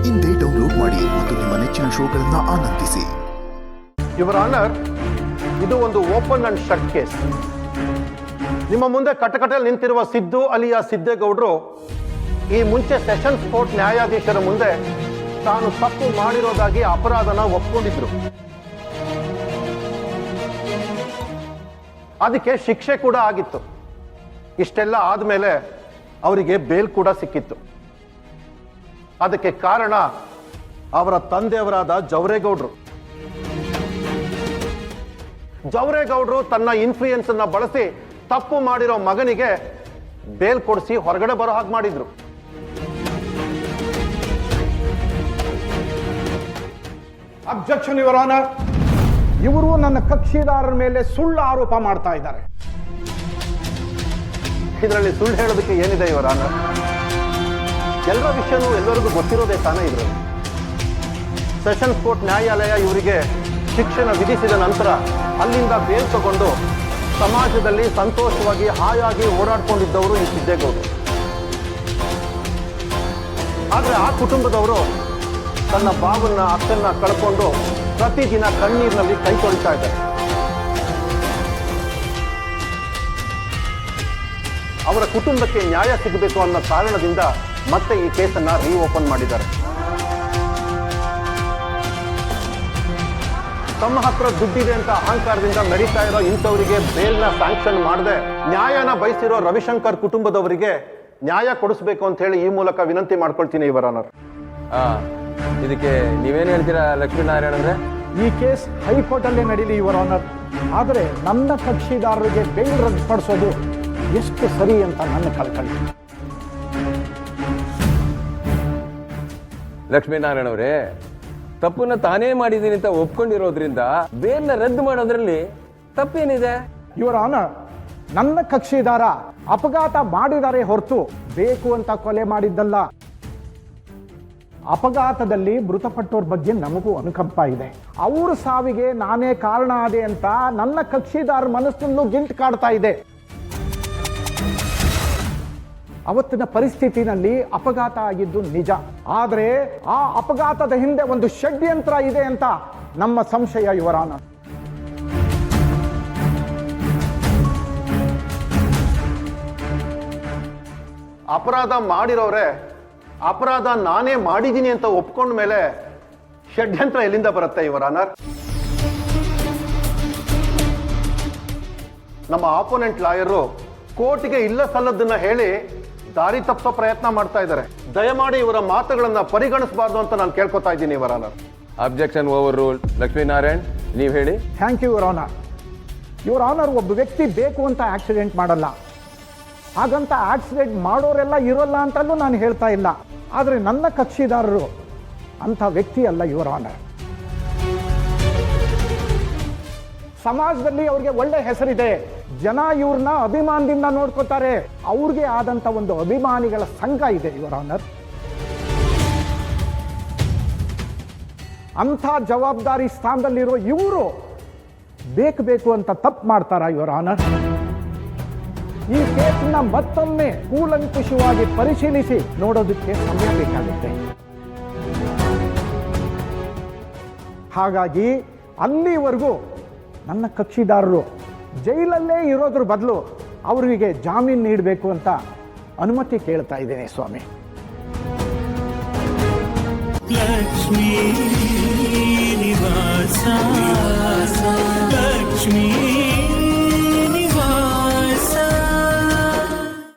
ಇಂದೇ ಡೌನ್ಲೋಡ್ ಮಾಡಿ ಮತ್ತು ನಿಮ್ಮ ನೆಚ್ಚಿನ ಶೋಗಳನ್ನು ಆನಂದಿಸಿ. ಯುವರ್ ಆನರ್, ಇದು ಒಂದು ಓಪನ್ ಅಂಡ್ ಶಟ್ ಕೇಸ್. ನಿಮ್ಮ ಮುಂದೆ ಕಟಕಟೆಯಲ್ಲಿ ನಿಂತಿರುವ ಸಿದ್ದು ಅಲಿಯಾ ಸಿದ್ದೇಗೌಡರು ಈ ಮುಂಚೆ ಸೆಷನ್ಸ್ ಕೋರ್ಟ್ ನ್ಯಾಯಾಧೀಶರ ಮುಂದೆ ತಾನು ತಪ್ಪು ಮಾಡಿರೋದಾಗಿ ಅಪರಾಧನ ಒಪ್ಕೊಂಡಿದ್ರು. ಅದಕ್ಕೆ ಶಿಕ್ಷೆ ಕೂಡ ಆಗಿತ್ತು. ಇಷ್ಟೆಲ್ಲ ಆದ್ಮೇಲೆ ಅವರಿಗೆ ಬೇಲ್ ಕೂಡ ಸಿಕ್ಕಿತ್ತು. ಅದಕ್ಕೆ ಕಾರಣ ಅವರ ತಂದೆಯವರಾದ ಜವರೇಗೌಡರು. ಜವರೇಗೌಡರು ತನ್ನ ಇನ್ಫ್ಲೂಯೆನ್ಸ್ ಅನ್ನ ಬಳಸಿ ತಪ್ಪು ಮಾಡಿರೋ ಮಗನಿಗೆ ಬೇಲ್ ಕೊಡಿಸಿ ಹೊರಗಡೆ ಬರೋ ಹಾಗೆ ಮಾಡಿದ್ರು. ಅಬ್ಜೆಕ್ಷನ್ ಯುವರ್ ಆನರ್, ಇವರು ನನ್ನ ಕಕ್ಷಿದಾರರ ಮೇಲೆ ಸುಳ್ಳು ಆರೋಪ ಮಾಡ್ತಾ ಇದ್ದಾರೆ. ಇದರಲ್ಲಿ ಸುಳ್ಳು ಹೇಳೋದಕ್ಕೆ ಏನಿದೆ ಯುವರ್ ಆನರ್? ಎಲ್ಲರ ವಿಷಯನೂ ಎಲ್ಲರಿಗೂ ಗೊತ್ತಿರೋದೇ ತಾನೇ. ಇದರಲ್ಲಿ ಸೆಷನ್ಸ್ ಕೋರ್ಟ್ ನ್ಯಾಯಾಲಯ ಇವರಿಗೆ ಶಿಕ್ಷಣ ವಿಧಿಸಿದ ನಂತರ ಅಲ್ಲಿಂದ ಬೇಲ್ ತಗೊಂಡು ಸಮಾಜದಲ್ಲಿ ಸಂತೋಷವಾಗಿ ಹಾಯಾಗಿ ಓಡಾಡ್ಕೊಂಡಿದ್ದವರು ಈ ಸಿದ್ದೇಗೌಡರು. ಆದ್ರೆ ಆ ಕುಟುಂಬದವರು ತನ್ನ ಬಾವನ್ನ ಅಕ್ಕನ್ನ ಕಳ್ಕೊಂಡು ಪ್ರತಿದಿನ ಕಣ್ಣೀರಿನಲ್ಲಿ ಕೈ ತೊಳಿತಾ ಇದ್ದಾರೆ. ಅವರ ಕುಟುಂಬಕ್ಕೆ ನ್ಯಾಯ ಸಿಗಬೇಕು ಅನ್ನೋ ಕಾರಣದಿಂದ ಮತ್ತೆ ಈ ಕೇಸನ್ನ ರೀಓಪನ್ ಮಾಡಿದ್ದಾರೆ. ತಮ್ಮ ಹತ್ರ ದುಡ್ಡಿದೆ ಅಂತ ಅಹಂಕಾರದಿಂದ ಮೆರೀತಾ ಇರೋ ಇಂಥವರಿಗೆ ಬೇಲ್ನ ಸ್ಯಾಂಕ್ಷನ್ ಮಾಡದೆ ನ್ಯಾಯನ ಬಯಸಿರೋ ರವಿಶಂಕರ್ ಕುಟುಂಬದವರಿಗೆ ನ್ಯಾಯ ಕೊಡಿಸ್ಬೇಕು ಅಂತ ಹೇಳಿ ಈ ಮೂಲಕ ವಿನಂತಿ ಮಾಡ್ಕೊಳ್ತೀನಿ ಯುವರ್ ಆನರ್. ಇದಕ್ಕೆ ನೀವೇನು ಹೇಳ್ತೀರಾ ಲಕ್ಷ್ಮೀನಾರಾಯಣ ಅಂದ್ರೆ? ಈ ಕೇಸ್ ಹೈಕೋರ್ಟ್ ಅಲ್ಲೇ ನಡೀಲಿ ಯುವರ್ ಆನರ್. ಆದರೆ ನನ್ನ ಕಕ್ಷಿದಾರರಿಗೆ ಬೇಲ್ ರದ್ದುಪಡಿಸೋದು ಎಷ್ಟು ಸರಿ ಅಂತ ನನ್ನ ಕಳ್ಕೊಳ್ಳಿ. ಲಕ್ಷ್ಮೀನಾರಾಯಣ ಅವರೇ, ತಪ್ಪನ್ನ ತಾನೇ ಮಾಡಿದ್ದೀನಿ ಅಂತ ಒಪ್ಕೊಂಡಿರೋದ್ರಿಂದ ಬೇಲ್ನ ರದ್ದು ಮಾಡೋದ್ರಲ್ಲಿ ತಪ್ಪೇನಿದೆ? ಯುವರ್ ಆನರ್, ನನ್ನ ಕಕ್ಷಿದಾರ ಅಪಘಾತ ಮಾಡಿದ್ದಾರೆ ಹೊರತು ಬೇಕು ಅಂತ ಕೊಲೆ ಮಾಡಿದ್ದಲ್ಲ. ಅಪಘಾತದಲ್ಲಿ ಮೃತಪಟ್ಟವ್ರ ಬಗ್ಗೆ ನಮಗೂ ಅನುಕಂಪ ಇದೆ. ಅವ್ರ ಸಾವಿಗೆ ನಾನೇ ಕಾರಣ ಆದೆ ಅಂತ ನನ್ನ ಕಕ್ಷಿದಾರ ಮನಸ್ಸನ್ನು ಗಿಲ್ಟ್ ಕಾಡ್ತಾ ಇದೆ. ಅವತ್ತಿನ ಪರಿಸ್ಥಿತಿನಲ್ಲಿ ಅಪಘಾತ ಆಗಿದ್ದು ನಿಜ, ಆದರೆ ಆ ಅಪಘಾತದ ಹಿಂದೆ ಒಂದು ಷಡ್ಯಂತ್ರ ಇದೆ ಅಂತ ನಮ್ಮ ಸಂಶಯ ಯುವರ್ ಆನರ್. ಅಪರಾಧ ಮಾಡಿರೋರೆ ಅಪರಾಧ ನಾನೇ ಮಾಡಿದ್ದೀನಿ ಅಂತ ಒಪ್ಕೊಂಡ ಮೇಲೆ ಷಡ್ಯಂತ್ರ ಎಲ್ಲಿಂದ ಬರುತ್ತೆ ಯುವರ್ ಆನರ್? ನಮ್ಮ ಆಪೋನೆಂಟ್ ಲಾಯರು ಕೋರ್ಟ್ಗೆ ಇಲ್ಲ ಸಲ್ಲದನ್ನ ಹೇಳಿ ದಾರಿ ತಪ್ಪೋ ಪ್ರಯತ್ನ ಮಾಡ್ತಾ ಇದ್ದಾರೆ. ದಯಮಾಡಿ ಇವರ ಮಾತುಗಳನ್ನ ಪರಿಗಣಿಸಬಾರ್ದು ಅಂತ ನಾನು ಕೇಳ್ಕೊತಾ ಇದ್ದೀನಿ your honour. Objection overrule. Lakshminarayan, ನೀವು ಹೇಳಿ. Thank you your honour. Your honour, ಒಬ್ಬ ವ್ಯಕ್ತಿ ಬೇಕು ಅಂತ ಆಕ್ಸಿಡೆಂಟ್ ಮಾಡಲ್ಲ. ಹಾಗಂತ ಆಕ್ಸಿಡೆಂಟ್ ಮಾಡೋರೆಲ್ಲ ಇರೋಲ್ಲ ಅಂತಲೂ ನಾನು ಹೇಳ್ತಾ ಇಲ್ಲ. ಆದರೆ ನನ್ನ ಕಕ್ಷಿದಾರರು ಅಂಥ ವ್ಯಕ್ತಿ ಅಲ್ಲ ಯುವರ್ ಆನರ್. ಸಮಾಜದಲ್ಲಿ ಅವ್ರಿಗೆ ಒಳ್ಳೆ ಹೆಸರಿದೆ. ಜನ ಇವ್ರನ್ನ ಅಭಿಮಾನದಿಂದ ನೋಡ್ಕೋತಾರೆ. ಅವ್ರಿಗೆ ಆದಂತ ಒಂದು ಅಭಿಮಾನಿಗಳ ಸಂಘ ಇದೆ ಯುವರ್ ಆನರ್. ಅಂಥ ಜವಾಬ್ದಾರಿ ಸ್ಥಾನದಲ್ಲಿರೋ ಇವರು ಬೇಕು ಅಂತ ತಪ್ಪು ಮಾಡ್ತಾರ ಯುವರ್ ಆನರ್? ಈ ಕೇಸನ್ನ ಮತ್ತೊಮ್ಮೆ ಕೂಲಂಕುಷವಾಗಿ ಪರಿಶೀಲಿಸಿ ನೋಡೋದಕ್ಕೆ ಸಮಯ ಬೇಕಾಗುತ್ತೆ. ಹಾಗಾಗಿ ಅಲ್ಲಿವರೆಗೂ ನನ್ನ ಕಕ್ಷಿದಾರರು ಜೈಲಲ್ಲೇ ಇರೋದ್ರ ಬದಲು ಅವರಿಗೆ ಜಾಮೀನು ನೀಡಬೇಕು ಅಂತ ಅನುಮತಿ ಕೇಳ್ತಾ ಇದ್ದೇನೆ ಸ್ವಾಮಿ. ಲಕ್ಷ್ಮೀ ನಿವಾಸ ಲಕ್ಷ್ಮೀ